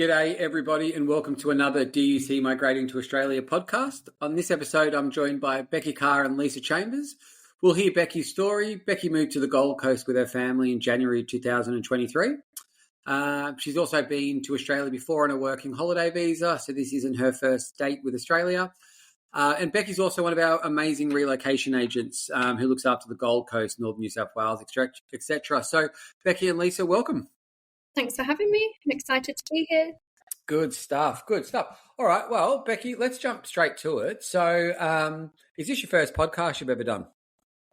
G'day, everybody, and welcome to another DUC Migrating to Australia podcast. On this episode, I'm joined by Becci Carr and Lisa Chambers. We'll hear Becci's story. Becci moved to the Gold Coast with her family in January 2023. She's also been to Australia before on a working holiday visa, so this isn't her first date with Australia. And Becci's also one of our amazing relocation agents who looks after the Gold Coast, Northern New South Wales, etc. So, Becci and Lisa, welcome. Thanks for having me. I'm excited to be here. Good stuff. All right, well, Becci, let's jump straight to it. So is this your first podcast you've ever done?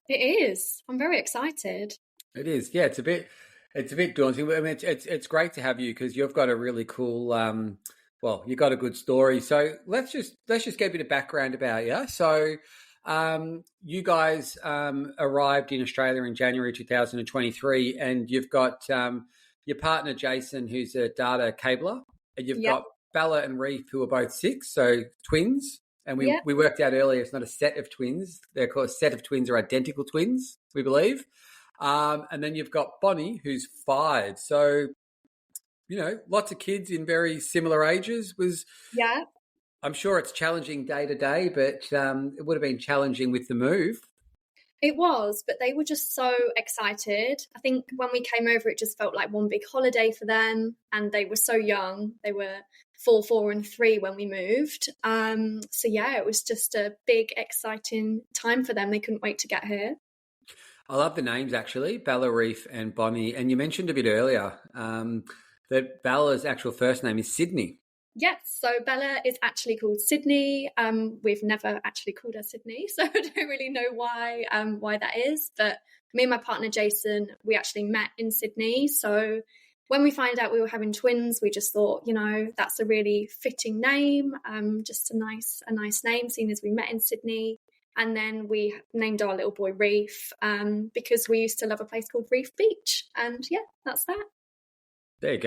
It is. I'm very excited. It is. Yeah, it's a bit daunting. I mean, it's great to have you because you've got a really cool, you've got a good story. So let's just get a bit of background about you. So you guys arrived in Australia in January 2023 and you've got your partner, Jason, who's a data cabler, and you've got Bella and Reef, who are both 6, so twins. And we worked out earlier, it's not a set of twins. They're called a set of twins are identical twins, we believe. And then you've got Bonnie, who's 5. So, lots of kids in very similar ages. I'm sure it's challenging day to day, but it would have been challenging with the move. It was, but they were just so excited. I think when we came over, it just felt like one big holiday for them. And they were so young. They were 4, and 3 when we moved. It was just a big, exciting time for them. They couldn't wait to get here. I love the names, actually, Bella, Reef and Bonnie. And you mentioned a bit earlier that Bella's actual first name is Sydney. Yes, so Bella is actually called Sydney. We've never actually called her Sydney, so I don't really know why that is. But me and my partner Jason, we actually met in Sydney. So when we found out we were having twins, we just thought, that's a really fitting name, just a nice name, seeing as we met in Sydney. And then we named our little boy Reef because we used to love a place called Reef Beach. And that's that. There you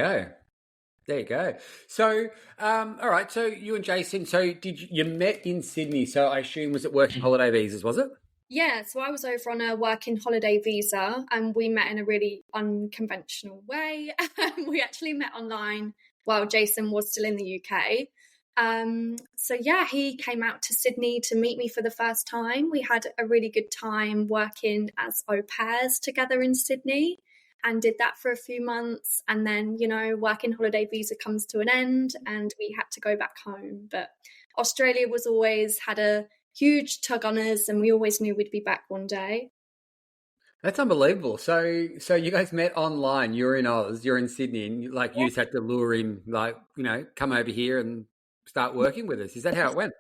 go. So, all right. So you and Jason, you met in Sydney? So I assume, was it working holiday visas, was it? Yeah. So I was over on a working holiday visa and we met in a really unconventional way. We actually met online while Jason was still in the UK. He came out to Sydney to meet me for the first time. We had a really good time working as au pairs together in Sydney. And did that for a few months. And then, working holiday visa comes to an end and we had to go back home. But Australia was always had a huge tug on us and we always knew we'd be back one day. That's unbelievable. So you guys met online. You're in Oz, you're in Sydney, and you just had to lure him, come over here and start working with us. Is that how it went?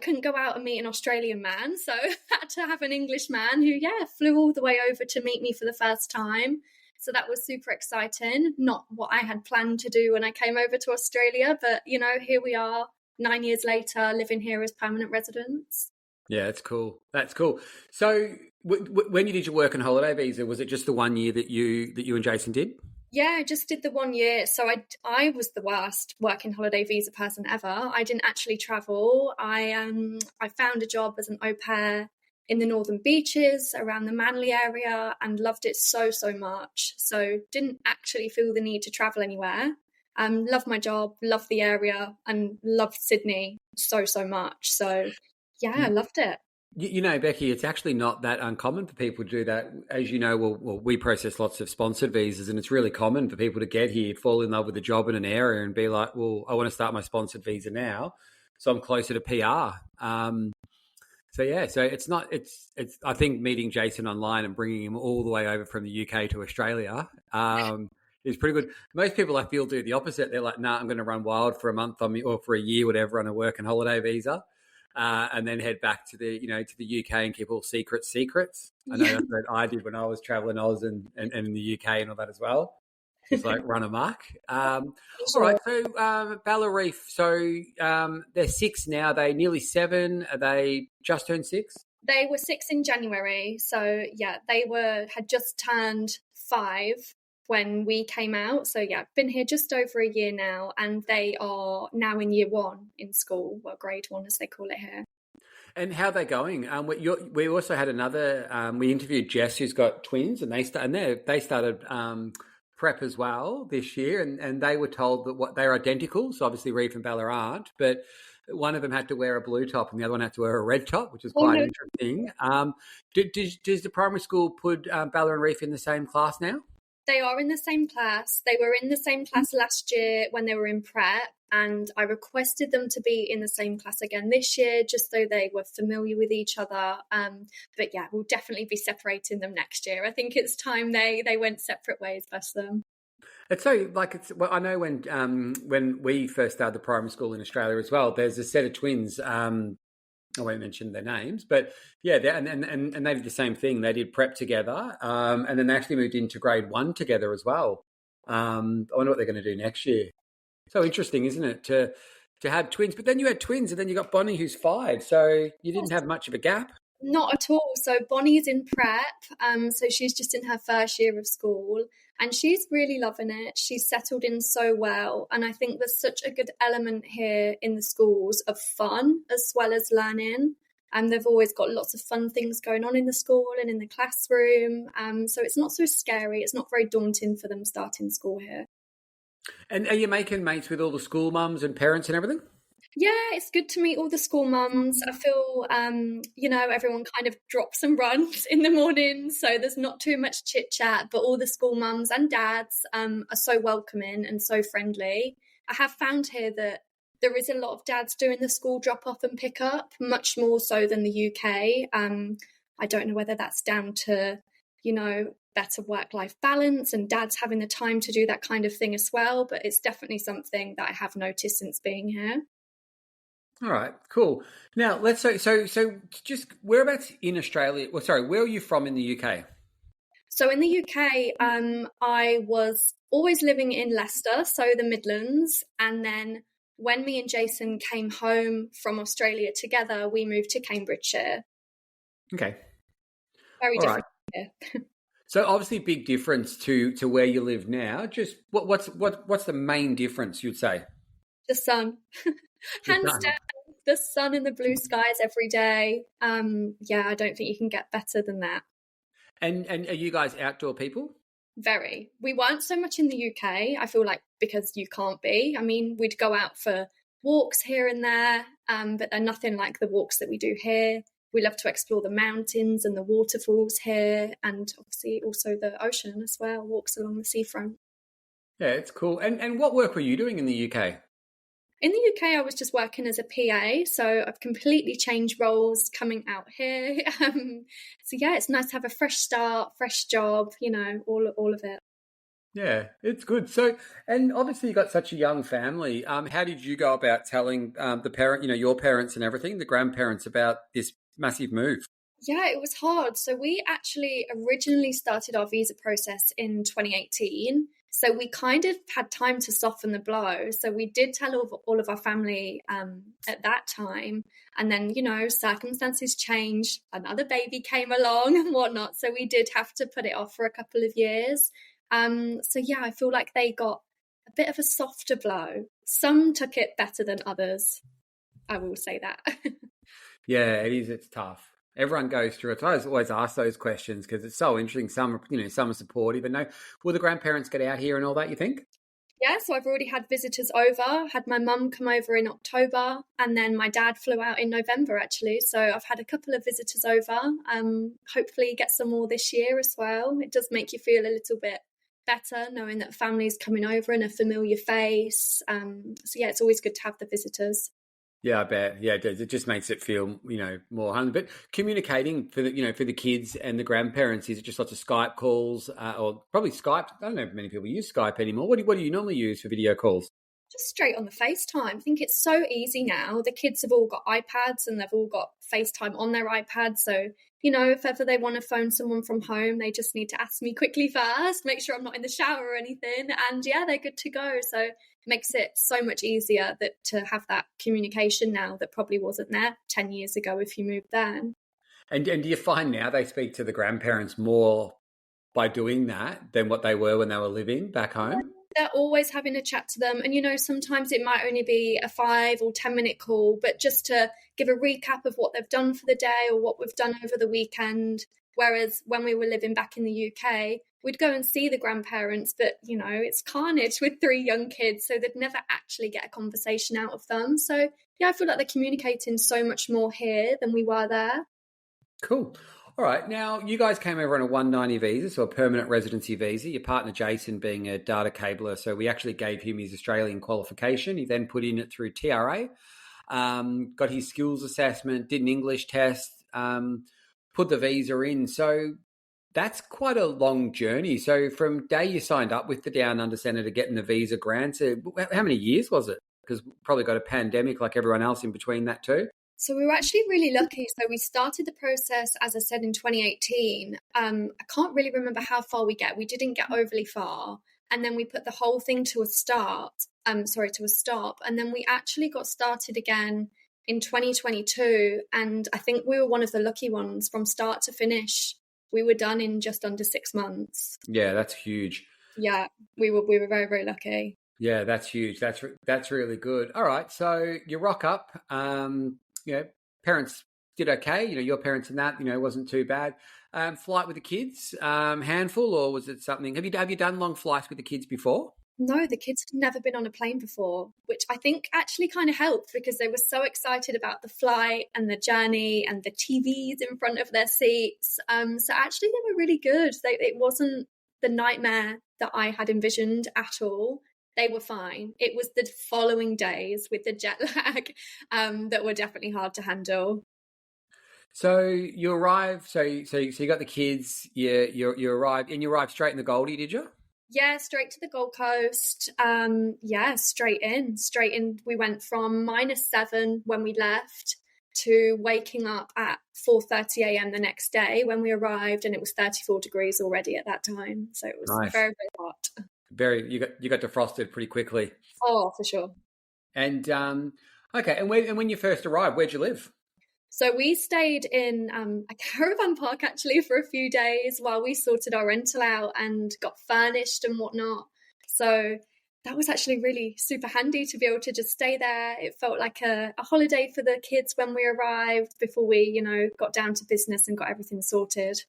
Couldn't go out and meet an Australian man. So had to have an English man who, flew all the way over to meet me for the first time. So that was super exciting. Not what I had planned to do when I came over to Australia, but, here we are 9 years later living here as permanent residents. Yeah, that's cool. So when you did your work and holiday visa, was it just the 1 year that you and Jason did? Yeah, I just did the 1 year. So I was the worst working holiday visa person ever. I didn't actually travel. I found a job as an au pair in the northern beaches around the Manly area and loved it so much. So didn't actually feel the need to travel anywhere. Loved my job, loved the area and loved Sydney so much. So I loved it. Becci, it's actually not that uncommon for people to do that. As you know, we process lots of sponsored visas and it's really common for people to get here, fall in love with a job in an area and be like, well, I want to start my sponsored visa now, so I'm closer to PR. So it's I think meeting Jason online and bringing him all the way over from the UK to Australia is pretty good. Most people I feel do the opposite. They're like, nah, I'm going to run wild for a month or for a year, whatever, on a work and holiday visa. And then head back to the UK and keep all secrets. I know that's what I did when I was traveling Oz and in the UK and all that as well. Just run amok. All right. So Bella Reef. So they're 6 now. They nearly 7. Are they just turned 6? They were 6 in January. So they had just turned 5 when we came out. So been here just over a year now, and they are now in year 1 in school, grade 1 as they call it here. And how are they going? We also had another. We interviewed Jess, who's got twins, and they started prep as well this year, and they were told that what they're identical. So obviously Reef and Bella aren't, but one of them had to wear a blue top and the other one had to wear a red top, which is Oh, quite no. interesting. Does the primary school put Bella and Reef in the same class now? They are in the same class. They were in the same class last year when they were in prep, and I requested them to be in the same class again this year, just so they were familiar with each other. But yeah, we'll definitely be separating them next year. I think it's time they went separate ways, bless them. It's so like it's. Well, I know when we first started the primary school in Australia as well. There's a set of twins. I won't mention their names, but yeah, and they did the same thing. They did prep together, and then they actually moved into grade 1 together as well. I wonder what they're going to do next year. So interesting, isn't it, to have twins? But then you had twins, and then you got Bonnie, who's 5. So you didn't have much of a gap. Not at all. So Bonnie's in prep. So she's just in her first year of school and she's really loving it. She's settled in so well. And I think there's such a good element here in the schools of fun as well as learning. And they've always got lots of fun things going on in the school and in the classroom. So it's not so scary. It's not very daunting for them starting school here. And are you making mates with all the school mums and parents and everything? Yeah, it's good to meet all the school mums. I feel, everyone kind of drops and runs in the morning, so there's not too much chit chat, but all the school mums and dads are so welcoming and so friendly. I have found here that there is a lot of dads doing the school drop off and pick up, much more so than the UK. I don't know whether that's down to, better work-life balance and dads having the time to do that kind of thing as well, but it's definitely something that I have noticed since being here. All right, cool. Now let's so just whereabouts in Australia? Well, sorry, where are you from in the UK? So in the UK, I was always living in Leicester, so the Midlands, and then when me and Jason came home from Australia together, we moved to Cambridgeshire. Okay, Very all different right. here. So obviously, big difference to where you live now. Just what's the main difference you'd say? The sun. Hands down, the sun and the blue skies every day. I don't think you can get better than that. And are you guys outdoor people? Very. We weren't so much in the UK, I feel like, because you can't be. I mean, we'd go out for walks here and there, but they're nothing like the walks that we do here. We love to explore the mountains and the waterfalls here, and obviously also the ocean as well, walks along the seafront. Yeah, it's cool. And what work were you doing in the UK? In the UK, I was just working as a PA, so I've completely changed roles coming out here. So yeah, it's nice to have a fresh start, fresh job, all of it. Yeah, it's good. So, and obviously you got such a young family. How did you go about telling the parent, your parents and everything, the grandparents, about this massive move? Yeah, it was hard. So we actually originally started our visa process in 2018. So we kind of had time to soften the blow. So we did tell all of our family at that time. And then, circumstances changed. Another baby came along and whatnot. So we did have to put it off for a couple of years. I feel like they got a bit of a softer blow. Some took it better than others. I will say that. Yeah, it is. It's tough. Everyone goes through it. So I always ask those questions because it's so interesting. Some are supportive. And no, will the grandparents get out here and all that, you think? Yeah, so I've already had visitors over. Had my mum come over in October, and then my dad flew out in November, actually. So I've had a couple of visitors over. Hopefully get some more this year as well. It does make you feel a little bit better knowing that family's coming over and a familiar face. It's always good to have the visitors. Yeah, I bet. Yeah, it just makes it feel, more hungry. But communicating for the kids and the grandparents, is it just lots of Skype calls or probably Skype? I don't know if many people use Skype anymore. What do you normally use for video calls? Just straight on the FaceTime. I think it's so easy now. The kids have all got iPads and they've all got FaceTime on their iPad. So, if ever they want to phone someone from home, they just need to ask me quickly first, make sure I'm not in the shower or anything. And yeah, they're good to go. So it makes it so much easier to have that communication now that probably wasn't there 10 years ago if you moved then. And do you find now they speak to the grandparents more by doing that than what they were when they were living back home? They're always having a chat to them. And, sometimes it might only be a 5 or 10-minute call, but just to give a recap of what they've done for the day or what we've done over the weekend. Whereas when we were living back in the UK, we'd go and see the grandparents, but it's carnage with 3 young kids, so they'd never actually get a conversation out of them. So yeah, I feel like they're communicating so much more here than we were there. Cool. All right. Now, you guys came over on a 190 visa, so a permanent residency visa. Your partner, Jason, being a data cabler. So we actually gave him his Australian qualification. He then put in it through TRA, got his skills assessment, did an English test, put the visa in. So that's quite a long journey. So from day you signed up with the Down Under Centre to getting the visa grant, how many years was it? Because we probably got a pandemic like everyone else in between that too. So we were actually really lucky. So we started the process, as I said, in 2018. I can't really remember how far we get. We didn't get overly far. And then we put the whole thing to a stop. And then we actually got started again in 2022. And I think we were one of the lucky ones. From start to finish, we were done in just under 6 months. Yeah, that's huge. Yeah, we were very, very lucky. Yeah, that's huge. That's really good. All right. So you rock up. Parents did okay. Your parents and that, wasn't too bad. Flight with the kids, handful, or was it something? Have you done long flights with the kids before? No, the kids had never been on a plane before, which I think actually kind of helped because they were so excited about the flight and the journey and the TVs in front of their seats. So actually they were really good. It wasn't the nightmare that I had envisioned at all. They were fine. It was the following days with the jet lag that were definitely hard to handle. So you arrived. So you got the kids. You arrived, and you arrived straight in the Goldie, did you? Yeah, straight to the Gold Coast. Straight in. We went from -7 when we left to waking up at 4:30 a.m. the next day when we arrived, and it was 34 degrees already at that time. So it was nice. Very, very hot. You got defrosted pretty quickly. Oh, for sure. And okay, and when you first arrived, where'd you live? So we stayed in a caravan park actually for a few days while we sorted our rental out and got furnished and whatnot. So that was actually really super handy to be able to just stay there. It felt like a holiday for the kids when we arrived before we, got down to business and got everything sorted.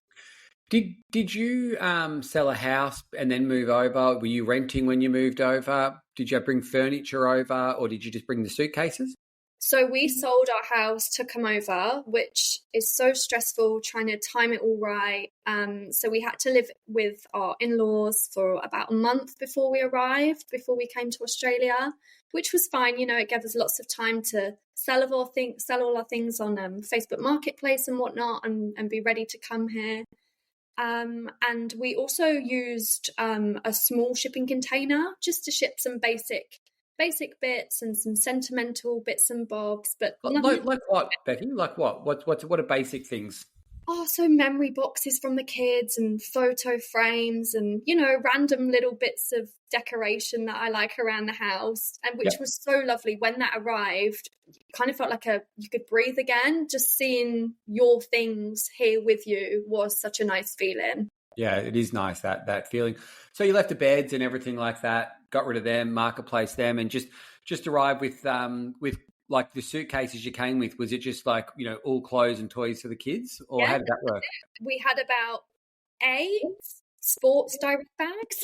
Did you sell a house and then move over? Were you renting when you moved over? Did you bring furniture over, or did you just bring the suitcases? So we sold our house to come over, which is so stressful trying to time it all right. So we had to live with our in-laws for about a month before we arrived, before we came to Australia, which was fine. It gave us lots of time to sell all our things on Facebook Marketplace and whatnot, and be ready to come here. And we also used a small shipping container just to ship some basic bits and some sentimental bits and bobs. But like what, Becky? Like what? What are basic things? Oh, so memory boxes from the kids and photo frames and, random little bits of decoration that I like around the house, and which was so lovely. When that arrived, it kind of felt like you could breathe again. Just seeing your things here with you was such a nice feeling. Yeah, it is nice, that feeling. So you left the beds and everything like that, got rid of them, marketplace them, and just arrived with like the suitcases you came with. Was it just like, all clothes and toys for the kids, or how did that work? We had about 8 Sports Direct bags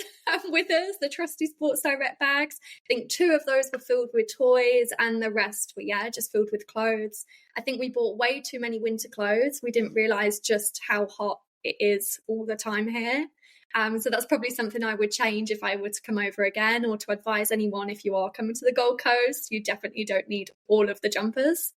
with us, the trusty Sports Direct bags. I think 2 of those were filled with toys and the rest were, just filled with clothes. I think we bought way too many winter clothes. We didn't realise just how hot it is all the time here. So that's probably something I would change if I were to come over again, or to advise anyone, if you are coming to the Gold Coast, you definitely don't need all of the jumpers.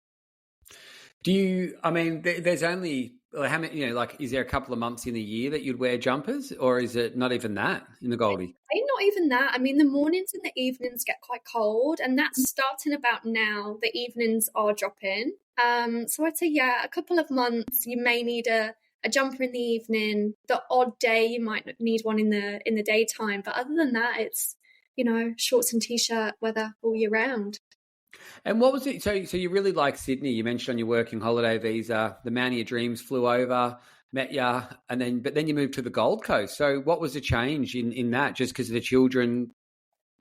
There's only, how many, is there a couple of months in the year that you'd wear jumpers, or is it not even that in the Goldie? Not even that. The mornings and the evenings get quite cold, and that's starting about now. The evenings are dropping. So I'd say, a couple of months you may need a jumper in the evening. The odd day you might need one in the daytime, but other than that, it's shorts and t-shirt weather all year round. And what was it? So you really like Sydney. You mentioned on your working holiday visa, the man of your dreams flew over, met you, but then you moved to the Gold Coast. So what was the change in that? Just because of the children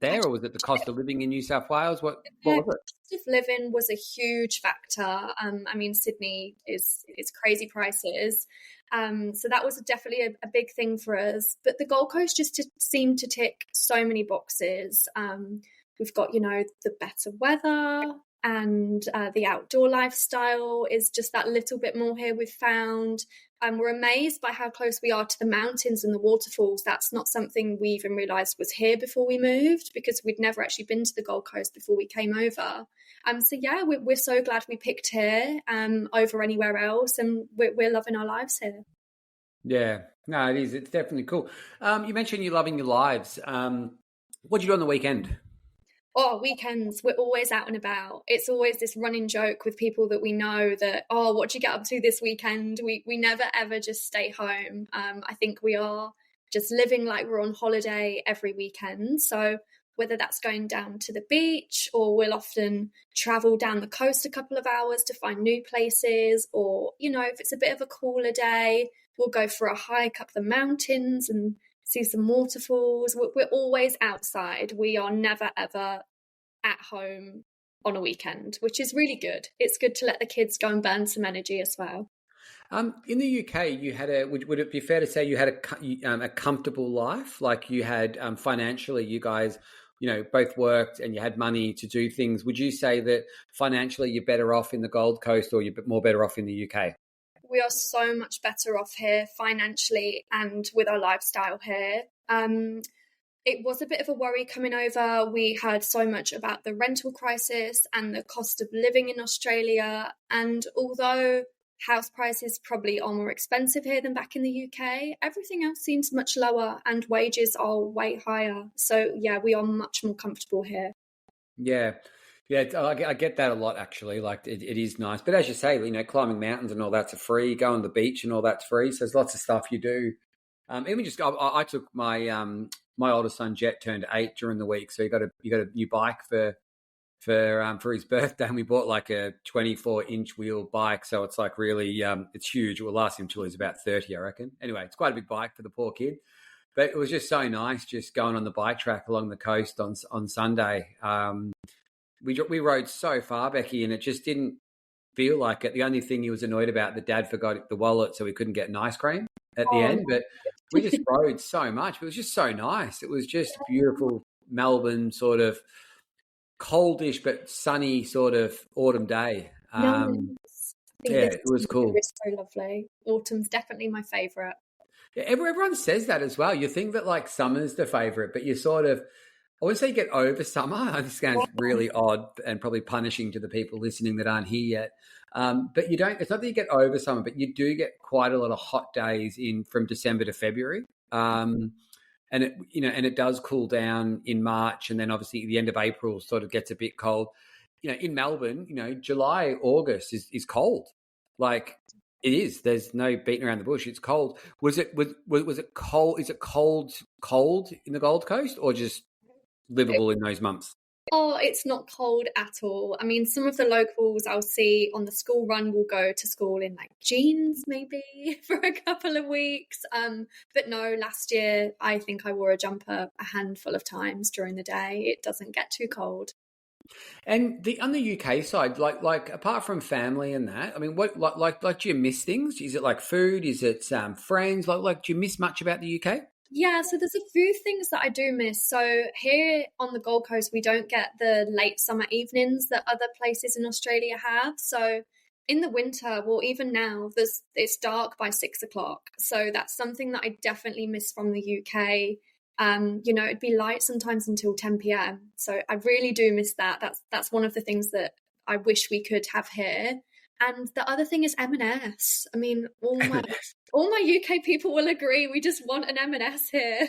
there, or was it the cost of living in New South Wales? What Yeah, was it? cost of living was a huge factor. I mean, Sydney is crazy prices, so that was definitely a big thing for us. But the Gold Coast just seemed to tick so many boxes. We've got, the better weather, and the outdoor lifestyle is just that little bit more here. We've found. We're amazed by how close we are to the mountains and the waterfalls. That's not something we even realised was here before we moved, because we'd never actually been to the Gold Coast before we came over. So yeah, we're so glad we picked here over anywhere else, and we're loving our lives here. Yeah, no, it is. It's definitely cool. You mentioned you're loving your lives. What do you do on the weekend? Oh, weekends, we're always out and about. It's always this running joke with people that we know that, oh, what do you get up to this weekend? We never ever just stay home. I think we are just living like we're on holiday every weekend. So whether that's going down to the beach, or we'll often travel down the coast a couple of hours to find new places, or, if it's a bit of a cooler day, we'll go for a hike up the mountains and see some waterfalls. We're always outside. We are never ever at home on a weekend, which is really good. It's good to let the kids go and burn some energy as well. In the UK, you had would it be fair to say you had a comfortable life? Like you had financially, you guys, both worked and you had money to do things. Would you say that financially you're better off in the Gold Coast, or you're more better off in the UK? We are so much better off here financially and with our lifestyle here. It was a bit of a worry coming over. We heard so much about the rental crisis and the cost of living in Australia. And although house prices probably are more expensive here than back in the UK, everything else seems much lower and wages are way higher. So yeah, we are much more comfortable here. Yeah. Yeah, I get that a lot actually. Like it is nice, but as you say, climbing mountains and all that's free. Going to the beach and all that's free. So there's lots of stuff you do. Even just I took my my oldest son Jet turned 8 during the week, so he got a new bike for his birthday, and we bought like a 24-inch wheel bike. So it's like really it's huge. It will last him till he's about 30, I reckon. Anyway, it's quite a big bike for the poor kid. But it was just so nice just going on the bike track along the coast on Sunday. We rode so far, Becky, and it just didn't feel like it. The only thing he was annoyed about, the dad forgot the wallet, so we couldn't get an ice cream at the end. But we just rode so much. It was just so nice. It was just beautiful Melbourne sort of coldish but sunny sort of autumn day. Yeah, it was cool. It's so lovely. Autumn's definitely my favourite. Yeah, everyone says that as well. You think that like summer's the favourite, but you sort of, I wouldn't say you get over summer. This sounds really odd and probably punishing to the people listening that aren't here yet. But you don't. It's not that you get over summer, but you do get quite a lot of hot days from December to February. And it does cool down in March, and then obviously the end of April sort of gets a bit cold. In Melbourne, July, August is cold. Like it is. There's no beating around the bush. It's cold. Was it cold? Is it cold in the Gold Coast, or just livable in those months? Oh, it's not cold at all. I mean, some of the locals I'll see on the school run will go to school in like jeans maybe for a couple of weeks. But no, last year I think I wore a jumper a handful of times during the day. It doesn't get too cold. And on the UK side, like apart from family and that, I mean, what like do you miss things? Is it like food? Is it friends? Like do you miss much about the UK? Yeah, so there's a few things that I do miss. So here on the Gold Coast, we don't get the late summer evenings that other places in Australia have. So in the winter, well, even now, it's dark by 6 o'clock. So that's something that I definitely miss from the UK. It'd be light sometimes until 10 p.m. So I really do miss that. That's one of the things that I wish we could have here. And the other thing is M&S. I mean, all my UK people will agree. We just want an M&S here.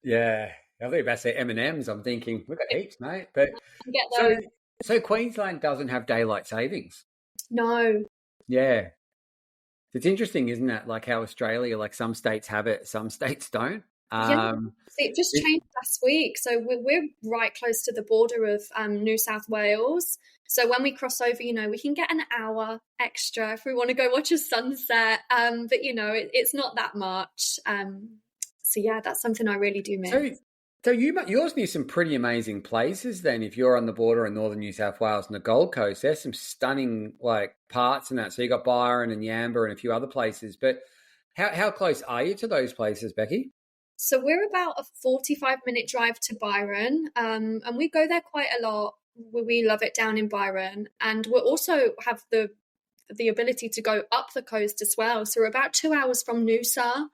Yeah, I think about to say M&Ms. I'm thinking we've got heaps, mate. But Get those. so Queensland doesn't have daylight savings. No. Yeah, it's interesting, isn't it? Like how Australia, like some states have it, some states don't. Yeah, it just changed last week. So we're right close to the border of New South Wales. So when we cross over, we can get an hour extra if we want to go watch a sunset. But it's not that much. So yeah, that's something I really do miss. So yours near some pretty amazing places then. If you're on the border in northern New South Wales and the Gold Coast, there's some stunning like parts in that. So you got Byron and Yamba and a few other places. But how close are you to those places, Becky? So we're about a 45-minute drive to Byron, and we go there quite a lot. We love it down in Byron, and we also have the ability to go up the coast as well. So we're about 2 hours from Noosa.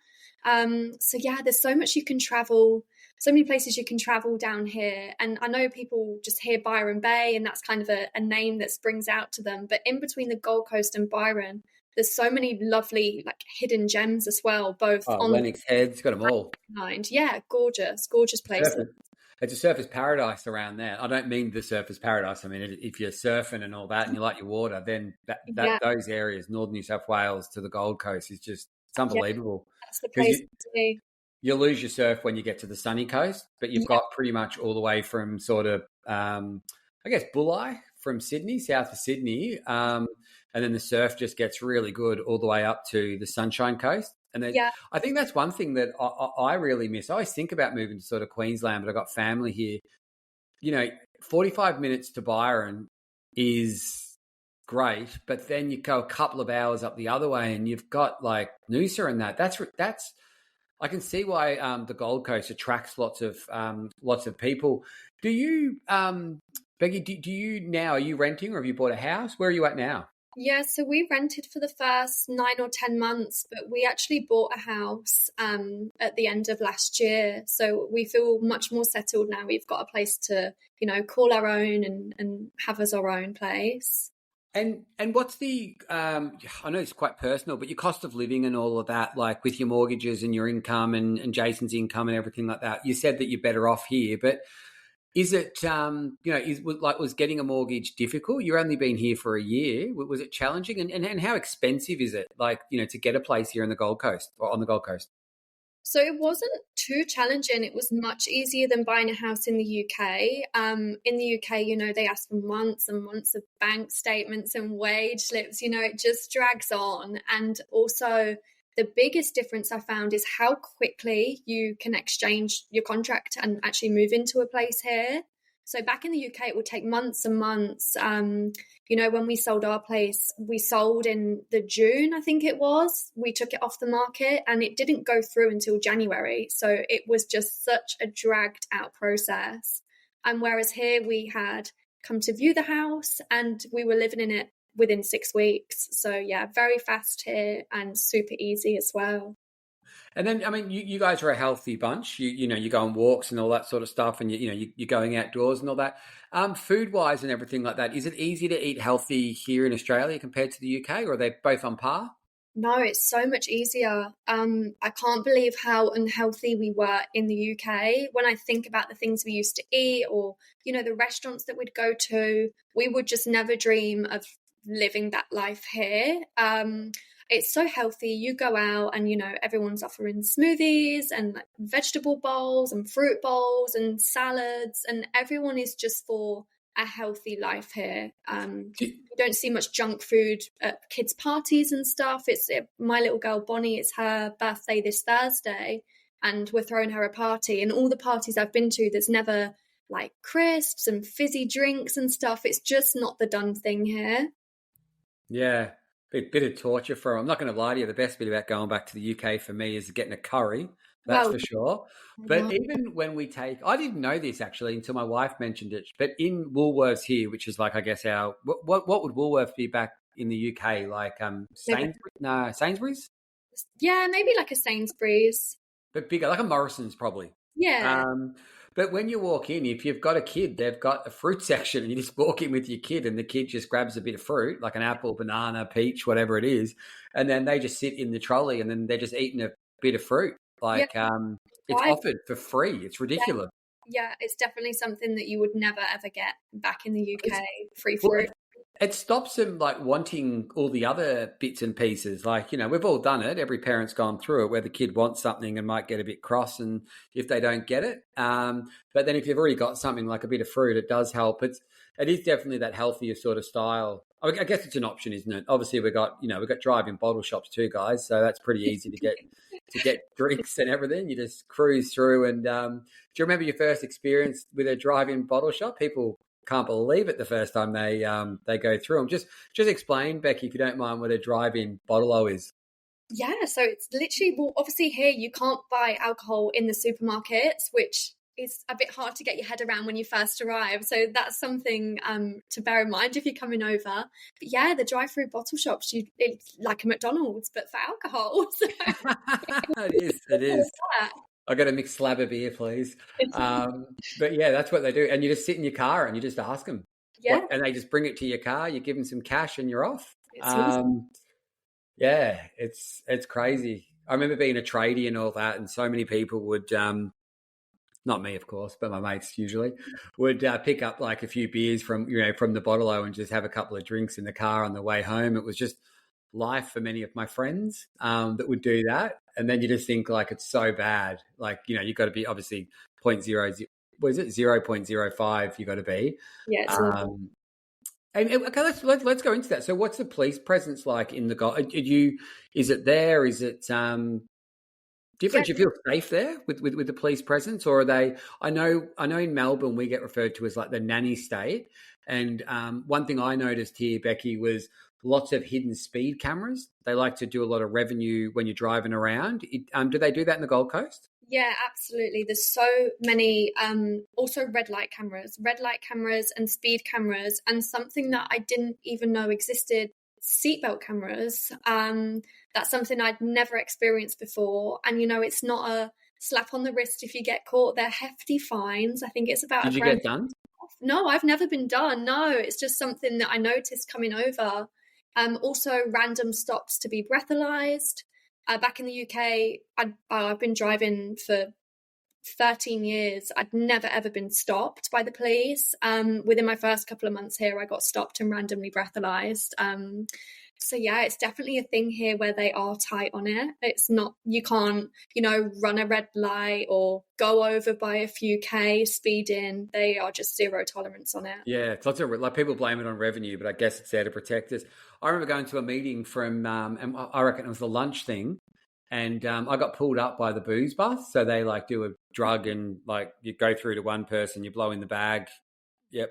So yeah, there's so much you can travel, so many places you can travel down here. And I know people just hear Byron Bay, and that's kind of a name that springs out to them. But in between the Gold Coast and Byron, there's so many lovely like hidden gems as well, both Oh, on the Lennox Head's got them all. mind. Yeah, gorgeous, gorgeous places. It's a surfer's paradise around there. I don't mean the surfer's paradise. I mean, if you're surfing and all that and you like your water, then Yeah, those areas, northern New South Wales to the Gold Coast, is just it's yeah, unbelievable. that's the Because place to be. you lose your surf when you get to the sunny coast, but you've Yeah, got pretty much all the way from sort of, I guess, Bulli from Sydney, south of Sydney. And then the surf just gets really good all the way up to the Sunshine Coast. And then yeah, I think that's one thing that I really miss. I always think about moving to sort of Queensland, but I've got family here. 45 minutes to Byron is great, but then you go a couple of hours up the other way and you've got like Noosa and that. That's I can see why the Gold Coast attracts lots of people. Do you, Becky? Do you now? Are you renting or have you bought a house? Where are you at now? yeah. So we rented for the first 9 or 10 months, but we actually bought a house at the end of last year. So we feel much more settled now. We've got a place to, call our own and have as our own place. And what's the? I know it's quite personal, but your cost of living and all of that, like with your mortgages and your income and Jason's income and everything like that. You said that you're better off here, but is it, was getting a mortgage difficult? You've only been here for a year. Was it challenging? And how expensive is it, like, to get a place here in the Gold Coast or on the Gold Coast? So it wasn't too challenging. It was much easier than buying a house in the UK. In the UK, they ask for months and months of bank statements and wage slips. It just drags on. And also, the biggest difference I found is how quickly you can exchange your contract and actually move into a place here. So back in the UK, it would take months and months. When we sold our place, we sold in the June, I think it was. We took it off the market and it didn't go through until January. So it was just such a dragged out process. And whereas here we had come to view the house and we were living in it within 6 weeks. So yeah, very fast here and super easy as well. And then, I mean, you guys are a healthy bunch. You go on walks and all that sort of stuff, and you're going outdoors and all that. Food wise and everything like that, is it easy to eat healthy here in Australia compared to the UK, or are they both on par? No, it's so much easier. I can't believe how unhealthy we were in the UK. When I think about the things we used to eat or, the restaurants that we'd go to, we would just never dream of living that life here. It's so healthy. You go out and, everyone's offering smoothies and like vegetable bowls and fruit bowls and salads, and everyone is just for a healthy life here. Do, You don't see much junk food at kids' parties and stuff. My little girl Bonnie, it's her birthday this Thursday, and we're throwing her a party. And all the parties I've been to, there's never like crisps and fizzy drinks and stuff. It's just not the done thing here. Yeah, bit of torture for 'em. I'm not going to lie to you. The best bit about going back to the UK for me is getting a curry. That's Well, for sure. I But know. even when I didn't know this actually until my wife mentioned it. But in Woolworths here, which is like I guess what would Woolworths be back in the UK like? Maybe, Sainsbury's? No, Sainsbury's, yeah, maybe like a Sainsbury's. but bigger, like a Morrison's probably. Yeah, Um, but when you walk in, if you've got a kid, they've got a fruit section, and you just walk in with your kid, and the kid just grabs a bit of fruit, like an apple, banana, peach, whatever it is, and then they just sit in the trolley, and then they're just eating a bit of fruit. yeah, Like it's right. offered for free. It's Yeah, ridiculous. yeah. It's definitely something that you would never ever get back in the It's, UK. Free well, fruit. it stops them like wanting all the other bits and pieces. Like, we've all done it. Every parent's gone through it where the kid wants something and might get a bit cross and if they don't get it. But then if you've already got something like a bit of fruit, it does help. It is definitely that healthier sort of style. I guess it's an option, isn't it? Obviously we've got drive-in bottle shops too, guys. So that's pretty easy to to get drinks and everything. You just cruise through. And do you remember your first experience with a drive-in bottle shop? People can't believe it the first time they go through them. Just explain, Becky, if you don't mind, what a drive-in bottle is. Yeah, so it's literally, well, obviously here you can't buy alcohol in the supermarkets, which is a bit hard to get your head around when you first arrive. So that's something to bear in mind if you're coming over. But yeah, the drive-through bottle shops, it's like a McDonald's, but for alcohol. So, It is. I got a mixed slab of beer, please. But yeah, that's what they do. And you just sit in your car and you just ask them. Yeah. And they just bring it to your car. You give them some cash and you're off. Awesome. Yeah, it's crazy. I remember being a tradie and all that, and so many people would, not me, of course, but my mates usually would pick up like a few beers from the bottle-o and just have a couple of drinks in the car on the way home. It was just life for many of my friends that would do that. And then you just think like it's so bad. Like, you've got to be obviously 0.05 you got to be. Yeah. And okay, let's go into that. So, what's the police presence like in the Gulf? Is it there? Is it different? Yeah. Do you feel safe there with the police presence, or are they? I know in Melbourne we get referred to as like the nanny state. And one thing I noticed here, Becky, was lots of hidden speed cameras. They like to do a lot of revenue when you're driving around. Do they do that in the Gold Coast? Yeah, absolutely. There's so many, also red light cameras and speed cameras, and something that I didn't even know existed, seatbelt cameras. That's something I'd never experienced before. And, it's not a slap on the wrist if you get caught. They're hefty fines. I think it's about Did you get done? No, I've never been done. No, it's just something that I noticed coming over. Also random stops to be breathalyzed. Back in the UK, I've been driving for 13 years. I'd never, ever been stopped by the police. Within my first couple of months here, I got stopped and randomly breathalyzed. So yeah, it's definitely a thing here where they are tight on it. It's not, you can't, run a red light or go over by a few K speeding. They are just zero tolerance on it. Yeah, it's lots of like people blame it on revenue, but I guess it's there to protect us. I remember going to a meeting from, and I reckon it was the lunch thing, and I got pulled up by the booze bus. So they like do a drug and like you go through to one person, you blow in the bag,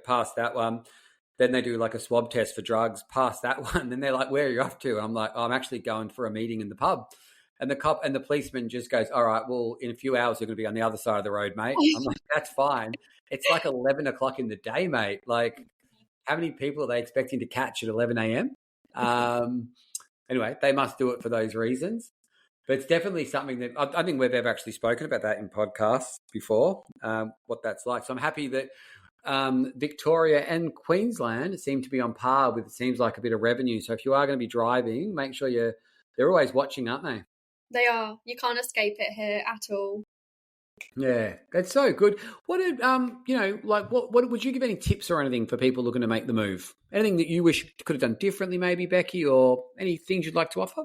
past that one. Then they do like a swab test for drugs, past that one. Then they're like, "Where are you off to?" And I'm like, "I'm actually going for a meeting in the pub." And the cop and the policeman just goes, "All right, well, in a few hours you're going to be on the other side of the road, mate." I'm like, "That's fine." It's like 11 o'clock in the day, mate. Like, how many people are they expecting to catch at 11 a.m.? Anyway, they must do it for those reasons. But it's definitely something that I think we've ever actually spoken about that in podcasts before, what that's like. So I'm happy that Victoria and Queensland seem to be on par with, it seems like, a bit of revenue. So if you are going to be driving, make sure they're always watching, aren't they? They are. You can't escape it here at all. Yeah, that's so good. What did what would you give any tips or anything for people looking to make the move? Anything that you wish you could have done differently, maybe, Becky, or any things you'd like to offer?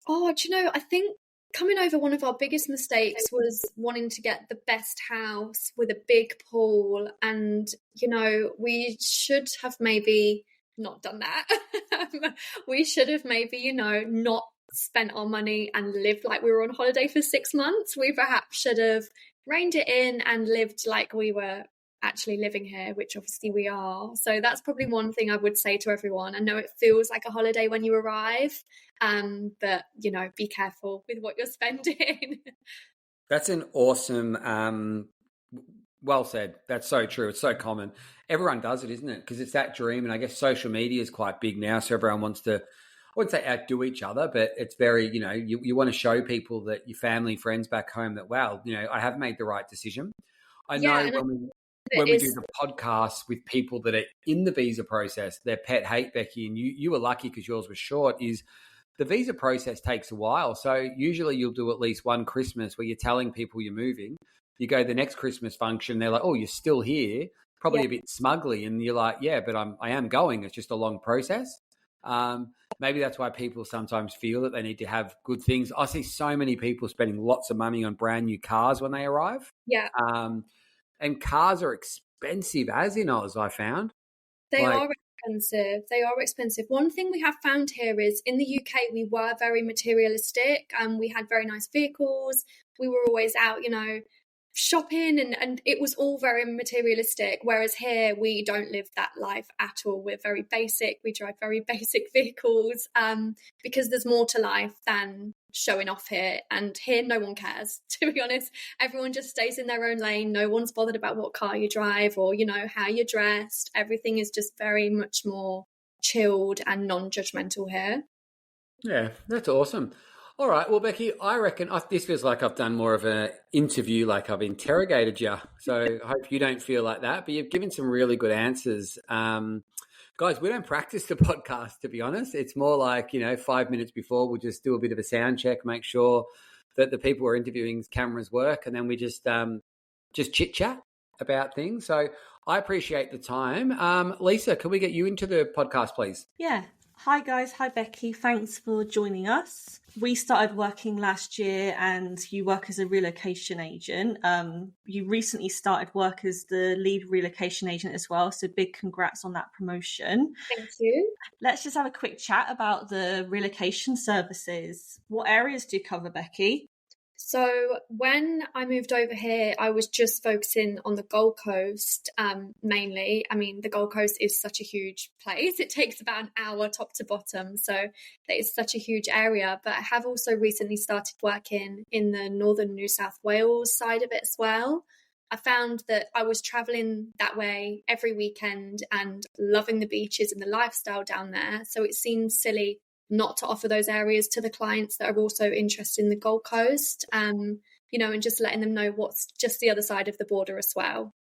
Oh, I think coming over, one of our biggest mistakes was wanting to get the best house with a big pool. And, we should have maybe not done that. We should have maybe, not spent our money and lived like we were on holiday for 6 months. We perhaps should have reined it in and lived like we were actually living here, which obviously we are. So that's probably one thing I would say to everyone. I know it feels like a holiday when you arrive, but be careful with what you're spending. That's an awesome, well said. That's so true. It's so common. Everyone does it, isn't it? Because it's that dream. And I guess social media is quite big now. So everyone wants to, I wouldn't say outdo each other, but it's very, you want to show people that your family, friends back home that, wow, I have made the right decision. I know when we do the podcast with people that are in the visa process, their pet hate, Becky, and you were lucky because yours was short, is the visa process takes a while. So usually you'll do at least one Christmas where you're telling people you're moving. You go to the next Christmas function, they're like, "Oh, you're still here," probably a bit smugly. And you're like, "Yeah, but I am going. It's just a long process." Maybe that's why people sometimes feel that they need to have good things. I see so many people spending lots of money on brand new cars when they arrive. Yeah. And cars are expensive as in Oz, I found. They are expensive. They are expensive. One thing we have found here is in the UK, we were very materialistic. We had very nice vehicles. We were always out, shopping, and it was all very materialistic. Whereas here, we don't live that life at all. We're very basic. We drive very basic vehicles because there's more to life than showing off here. And here, no one cares, to be honest. Everyone just stays in their own lane. No one's bothered about what car you drive or, how you're dressed. Everything is just very much more chilled and non-judgmental here. Yeah, that's awesome. All right. Well, Becci, I reckon this feels like I've done more of an interview, like I've interrogated you. So I hope you don't feel like that, but you've given some really good answers. Guys, we don't practice the podcast, to be honest. It's more like, 5 minutes before, we'll just do a bit of a sound check, make sure that the people we're interviewing's cameras work, and then we just chit chat about things. So I appreciate the time. Lisa, can we get you into the podcast, please? Yeah. Hi guys, hi Becci, thanks for joining us. We started working last year and you work as a relocation agent. You recently started work as the lead relocation agent as well, so big congrats on that promotion. Thank you. Let's just have a quick chat about the relocation services. What areas do you cover, Becci? So when I moved over here, I was just focusing on the Gold Coast mainly. I mean, the Gold Coast is such a huge place. It takes about an hour top to bottom. So it's such a huge area. But I have also recently started working in the northern New South Wales side of it as well. I found that I was traveling that way every weekend and loving the beaches and the lifestyle down there. So it seemed silly not to offer those areas to the clients that are also interested in the Gold Coast, and just letting them know what's just the other side of the border as well.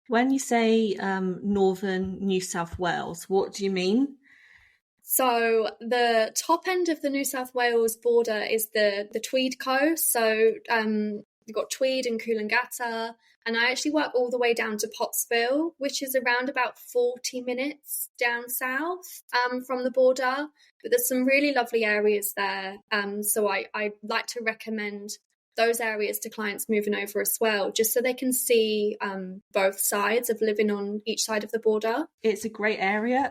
When you say northern New South Wales, what do you mean? So the top end of the New South Wales border is the Tweed coast. So you've got Tweed and Coolangatta, and I actually work all the way down to Pottsville, which is around about 40 minutes down south from the border. But there's some really lovely areas there. So I like to recommend those areas to clients moving over as well, just so they can see both sides of living on each side of the border. It's a great area.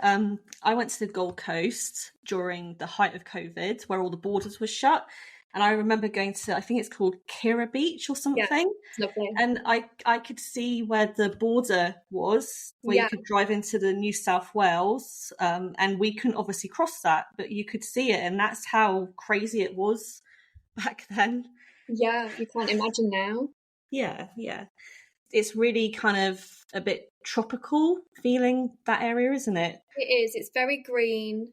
I went to the Gold Coast during the height of COVID, where all the borders were shut. And I remember going to, I think it's called Kira Beach or something. Yeah, it's lovely. And I could see where the border was, where you could drive into the New South Wales. And we couldn't obviously cross that, but you could see it. And that's how crazy it was back then. Yeah, you can't imagine now. Yeah. It's really kind of a bit tropical feeling, that area, isn't it? It is. It's very green.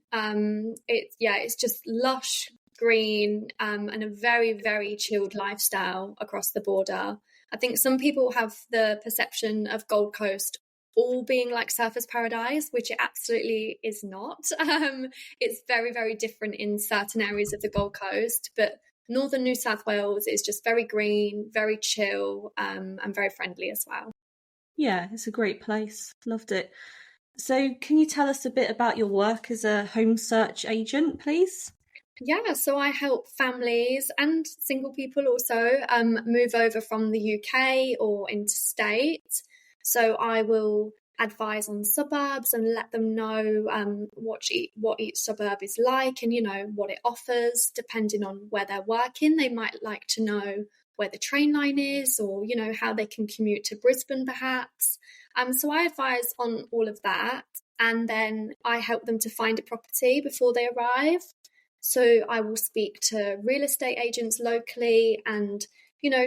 It's just lush green and a very, very chilled lifestyle across the border. I think some people have the perception of Gold Coast all being like surfers' paradise, which it absolutely is not. It's very, very different in certain areas of the Gold Coast, but northern New South Wales is just very green, very chill, and very friendly as well. Yeah, it's a great place. Loved it. So can you tell us a bit about your work as a home search agent, please? Yeah, so I help families and single people also move over from the UK or interstate. So I will advise on suburbs and let them know what each suburb is like and, what it offers depending on where they're working. They might like to know where the train line is or, how they can commute to Brisbane perhaps. So I advise on all of that, and then I help them to find a property before they arrive. So I will speak to real estate agents locally and,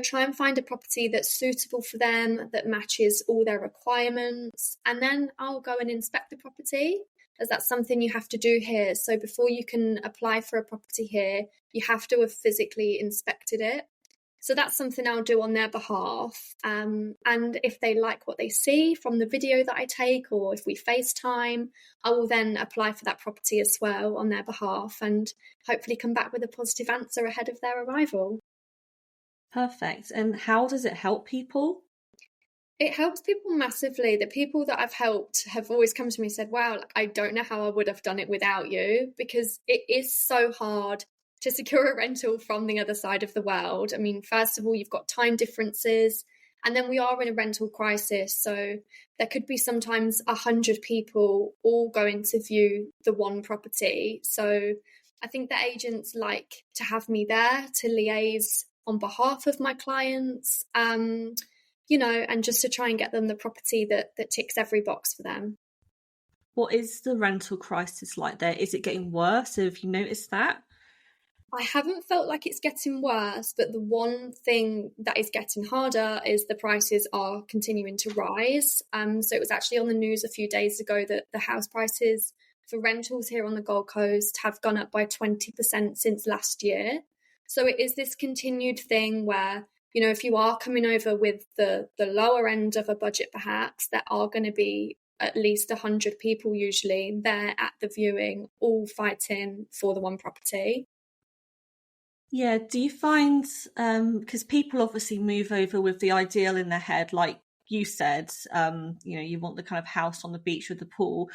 try and find a property that's suitable for them, that matches all their requirements. And then I'll go and inspect the property, as that's something you have to do here. So before you can apply for a property here, you have to have physically inspected it. So that's something I'll do on their behalf. And if they like what they see from the video that I take, or if we FaceTime, I will then apply for that property as well on their behalf and hopefully come back with a positive answer ahead of their arrival. Perfect. And how does it help people? It helps people massively. The people that I've helped have always come to me and said, wow, I don't know how I would have done it without you, because it is so hard to secure a rental from the other side of the world. I mean, first of all, you've got time differences, And then we are in a rental crisis. So there could be sometimes 100 people all going to view the one property. So I think the agents like to have me there to liaise on behalf of my clients, and just to try and get them the property that ticks every box for them. What is the rental crisis like there? Is it getting worse? Have you noticed that? I haven't felt like it's getting worse, but the one thing that is getting harder is the prices are continuing to rise. So it was actually on the news a few days ago that the house prices for rentals here on the Gold Coast have gone up by 20% since last year. So it is this continued thing where, if you are coming over with the lower end of a budget, perhaps, there are going to be at least 100 people usually there at the viewing, all fighting for the one property. Yeah, do you find, because people obviously move over with the ideal in their head, like you said, you want the kind of house on the beach with the pool.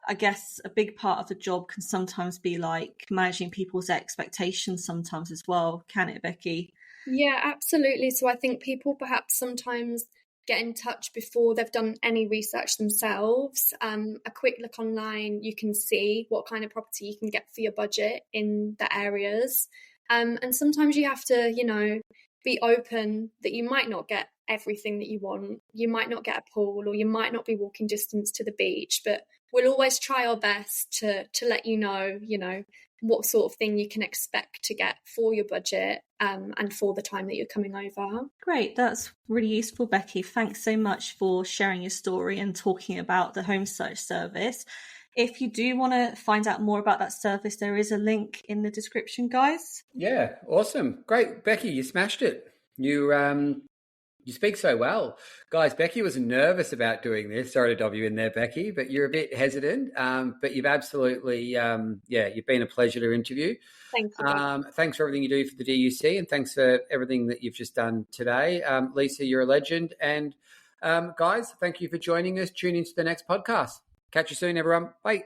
I guess a big part of the job can sometimes be like managing people's expectations sometimes as well, can it, Becci? Yeah, absolutely. So I think people perhaps sometimes get in touch before they've done any research themselves. A quick look online, you can see what kind of property you can get for your budget in the areas. And sometimes you have to, be open that you might not get everything that you want. You might not get a pool, or you might not be walking distance to the beach, but we'll always try our best to let you know, what sort of thing you can expect to get for your budget, and for the time that you're coming over. Great, that's really useful, Becci. Thanks so much for sharing your story and talking about the home search service. If you do want to find out more about that service, there is a link in the description, guys. Yeah, awesome. Great. Becci, you smashed it. You speak so well. Guys, Becci was nervous about doing this. Sorry to dob you in there, Becci, but you're a bit hesitant. But you've absolutely, you've been a pleasure to interview. Thank you. Thanks for everything you do for the DUC, and thanks for everything that you've just done today. Lisa, you're a legend. And guys, thank you for joining us. Tune into the next podcast. Catch you soon, everyone. Bye.